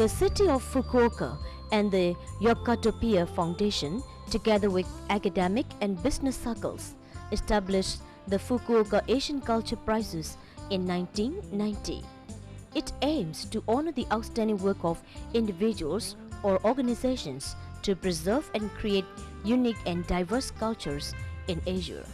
The city of Fukuoka and the Yokatopia Foundation, together with academic and business circles, established the Fukuoka Asian Culture Prizes in 1990. It aims to honor the outstanding work of individuals or organizations to preserve and create unique and diverse cultures in Asia.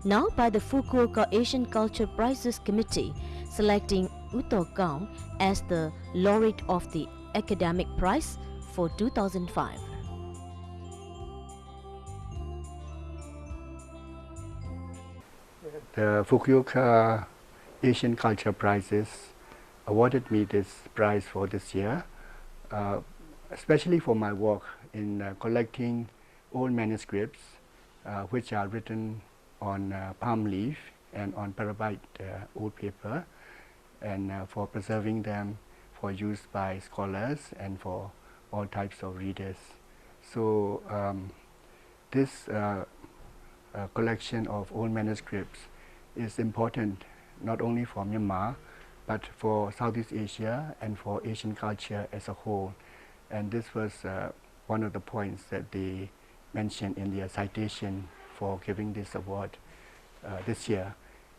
Now by the Fukuoka Asian Culture Prizes Committee selecting Thaw Kaung as the laureate of the academic prize for 2005. The Fukuoka Asian Culture Prizes awarded me this prize for this year, especially for my work in collecting old manuscripts which are written on palm leaf and on parabyte old paper, and for preserving them for use by scholars and for all types of readers. So this collection of old manuscripts is important not only for Myanmar but for Southeast Asia and for Asian culture as a whole. And this was one of the points that they mentioned in their citation for giving this award this year.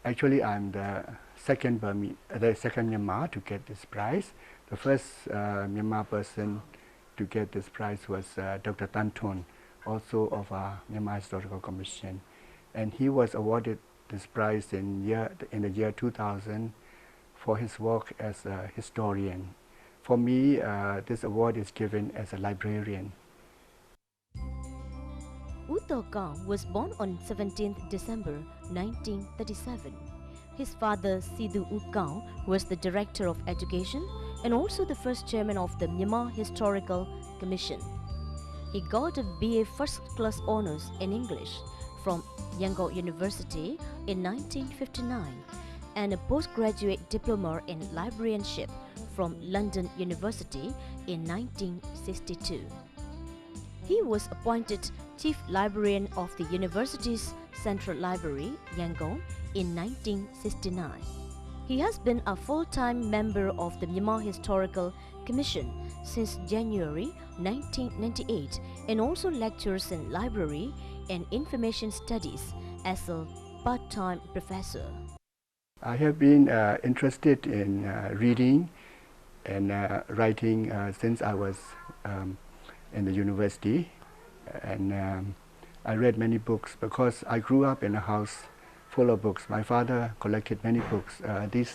Actually, I'm the second Myanmar to get this prize. The first Myanmar person to get this prize was Dr. Tan Thun, also of our Myanmar Historical Commission, and he was awarded this prize in the year 2000 for his work as a historian. For me, this award is given as a librarian. Thaw Kaung was born on 17th December 1937. His father, Sidhu Kaung, was the Director of Education and also the first chairman of the Myanmar Historical Commission. He got a BA First Class Honours in English from Yangon University in 1959 and a postgraduate diploma in librarianship from London University in 1962. He was appointed Chief Librarian of the university's Central Library, Yangon, in 1969. He has been a full-time member of the Myanmar Historical Commission since January 1998 and also lectures in library and information studies as a part-time professor. I have been interested in reading and writing since I was in the university, and I read many books because I grew up in a house full of books. My father collected many books.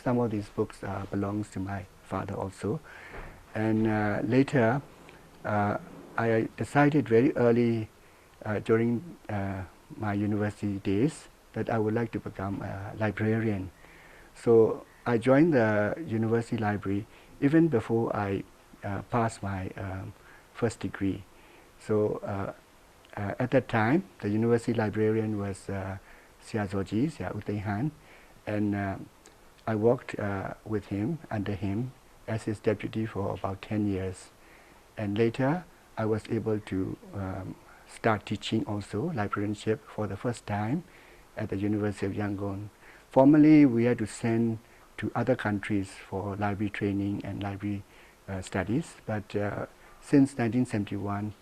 Some of these books belongs to my father also. And later, I decided very early during my university days that I would like to become a librarian. So I joined the university library even before I passed my first degree. So at that time, the university librarian was Sia Zoji, Sia Utaihan, and I worked with him, under him, as his deputy for about 10 years. And later, I was able to start teaching also librarianship for the first time at the University of Yangon. Formerly, we had to send to other countries for library training and library studies, but since 1971,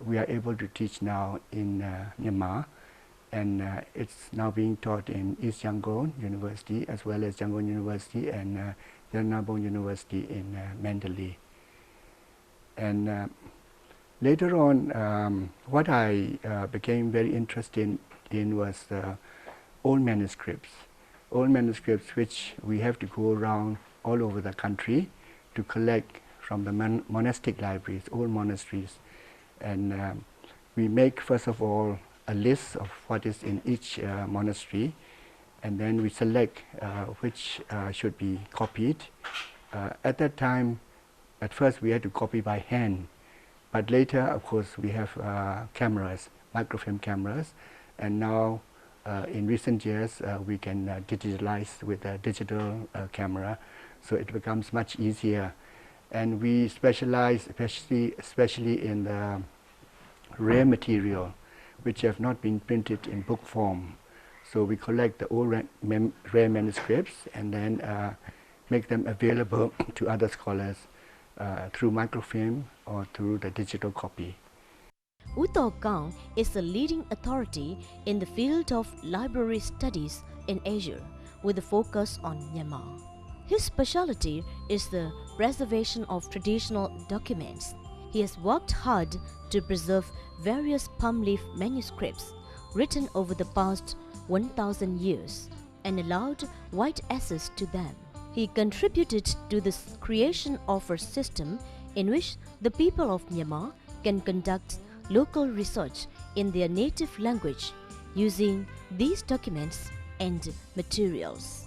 we are able to teach now in Myanmar, and it's now being taught in East Yangon University as well as Yangon University and Yangon University in Mandalay. And later on, what I became very interested in was old manuscripts which we have to go around all over the country to collect from the monastic libraries, old monasteries. And we make, first of all, a list of what is in each monastery, and then we select which should be copied. At that time, at first we had to copy by hand, but later, of course, we have cameras, microfilm cameras, and now in recent years we can digitalize with a digital camera, so it becomes much easier. And we specialize especially in the rare material which have not been printed in book form. So we collect the old rare manuscripts and then make them available to other scholars through microfilm or through the digital copy. Thaw Kaung is a leading authority in the field of library studies in Asia, with a focus on Myanmar. His specialty is the preservation of traditional documents. He has worked hard to preserve various palm leaf manuscripts written over the past 1,000 years and allowed wide access to them. He contributed to the creation of a system in which the people of Myanmar can conduct local research in their native language using these documents and materials.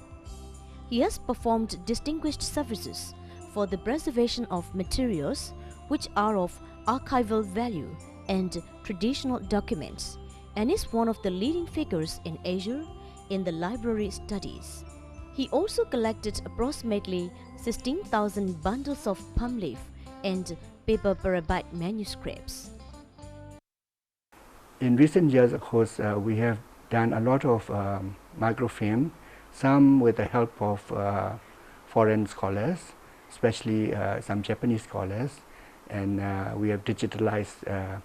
He has performed distinguished services for the preservation of materials which are of archival value and traditional documents, and is one of the leading figures in Asia in the library studies. He also collected approximately 16,000 bundles of palm leaf and paper parabyte manuscripts. In recent years, of course, we have done a lot of microfilm, some with the help of foreign scholars, especially some Japanese scholars, and we have digitalized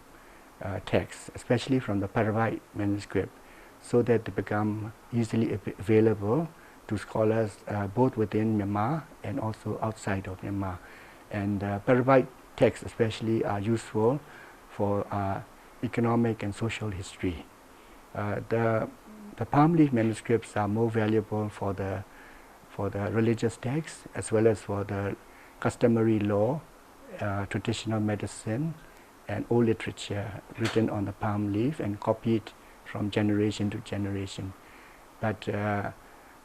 texts, especially from the parabyte manuscript, so that they become easily available to scholars both within Myanmar and also outside of Myanmar. And parabyte texts especially are useful for economic and social history. The palm leaf manuscripts are more valuable for the religious texts, as well as for the customary law, traditional medicine, and old literature written on the palm leaf and copied from generation to generation. But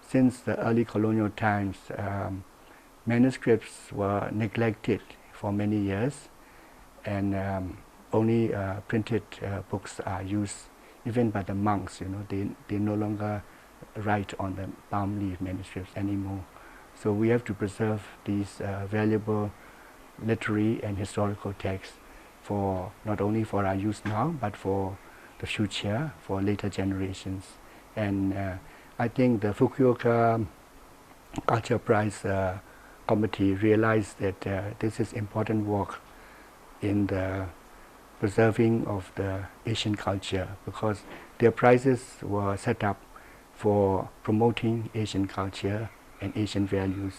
since the early colonial times, manuscripts were neglected for many years, and only printed books are used, even by the monks. They no longer write on the palm leaf manuscripts anymore. So we have to preserve these valuable literary and historical texts for not only for our use now, but for the future, for later generations. And I think the Fukuoka Culture Prize Committee realized that this is important work in the preserving of the Asian culture, because their prizes were set up for promoting Asian culture and Asian values.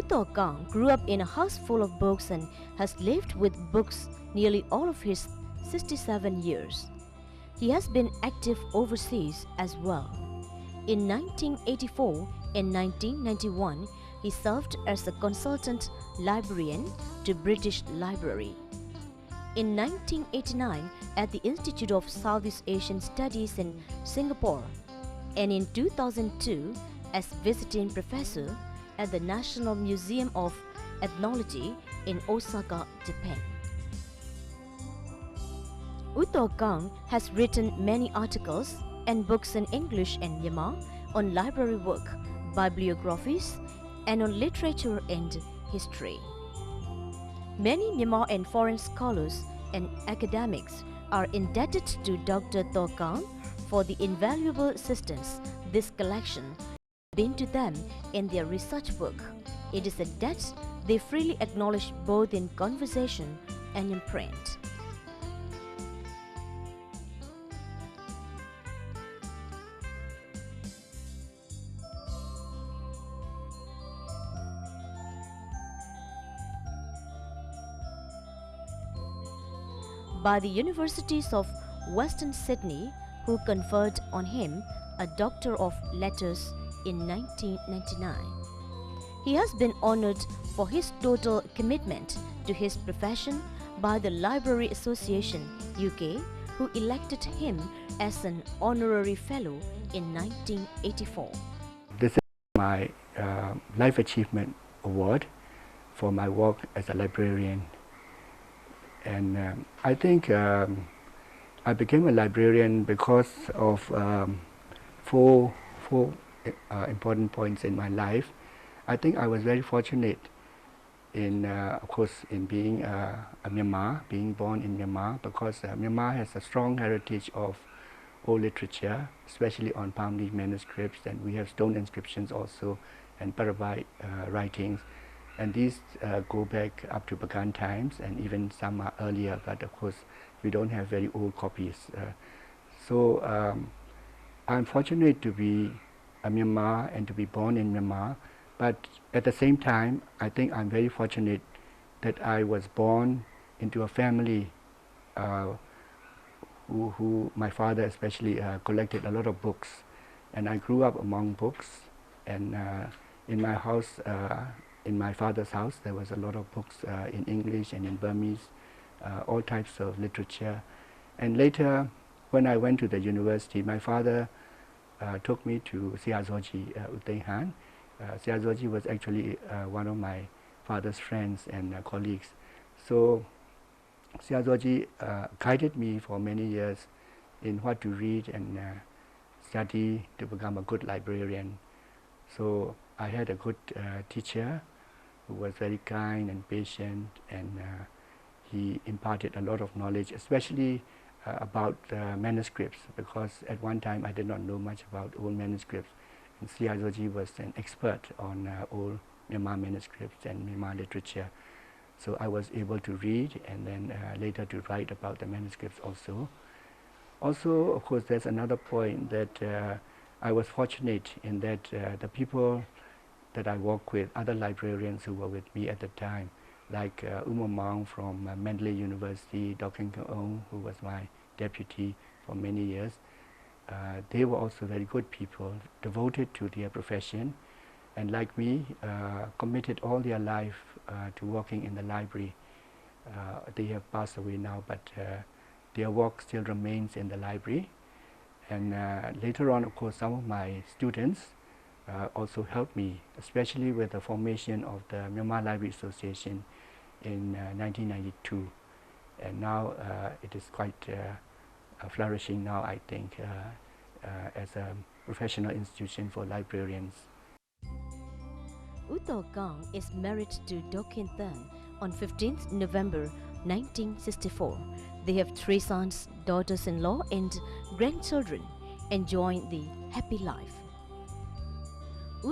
Thaw Kaung grew up in a house full of books and has lived with books nearly all of his 67 years. He has been active overseas as well. In 1984 and 1991, he served as a consultant librarian to British Library. In 1989, at the Institute of Southeast Asian Studies in Singapore, and in 2002 as visiting professor at the National Museum of Ethnology in Osaka, Japan. Thaw Kaung has written many articles and books in English and Myanmar on library work, bibliographies, and on literature and history. Many Myanmar and foreign scholars and academics are indebted to Dr. Thaw Kaung for the invaluable assistance this collection has been to them in their research work. It is a debt they freely acknowledge both in conversation and in print. By the Universities of Western Sydney, who conferred on him a Doctor of Letters in 1999. He has been honored for his total commitment to his profession by the Library Association UK, who elected him as an honorary fellow in 1984. This is my Life Achievement Award for my work as a librarian. And I think I became a librarian because of four important points in my life. I think I was very fortunate in, of course, in being a Myanmar, being born in Myanmar, because Myanmar has a strong heritage of old literature, especially on palm leaf manuscripts, and we have stone inscriptions also and Parabai writings. And these go back up to Bagan times, and even some are earlier, but of course we don't have very old copies. So I'm fortunate to be a Myanmar and to be born in Myanmar, but at the same time I think I'm very fortunate that I was born into a family who my father especially collected a lot of books, and I grew up among books. And in my house, in my father's house, there was a lot of books in English and in Burmese, all types of literature. And later, when I went to the university, my father took me to Siazoji Utehan. Siazoji was actually one of my father's friends and colleagues. So Siazoji guided me for many years in what to read and study to become a good librarian. So I had a good teacher who was very kind and patient, and he imparted a lot of knowledge, especially about manuscripts, because at one time I did not know much about old manuscripts, and Siazoji was an expert on old Myanmar manuscripts and Myanmar literature. So I was able to read and then later to write about the manuscripts also. Also, of course, there's another point that I was fortunate in that the people that I work with, other librarians who were with me at the time, like Umamang from Mandalay University, Thaw Kaung, who was my deputy for many years, they were also very good people, devoted to their profession, and like me, committed all their life to working in the library. They have passed away now, but their work still remains in the library. And later on, of course, some of my students also helped me, especially with the formation of the Myanmar Library Association in 1992. And now it is quite flourishing now, I think, as a professional institution for librarians. Thaw Kaung is married to Do Khin Than on 15th November 1964. They have 3 sons, daughters-in-law and grandchildren, enjoying the happy life.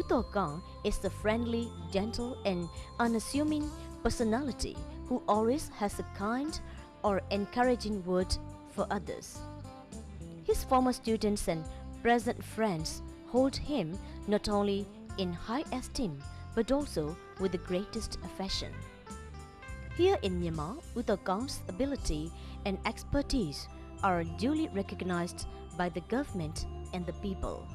Thaw Kaung is a friendly, gentle and unassuming personality who always has a kind or encouraging word for others. His former students and present friends hold him not only in high esteem but also with the greatest affection. Here in Myanmar, Thaw Kaung's ability and expertise are duly recognized by the government and the people.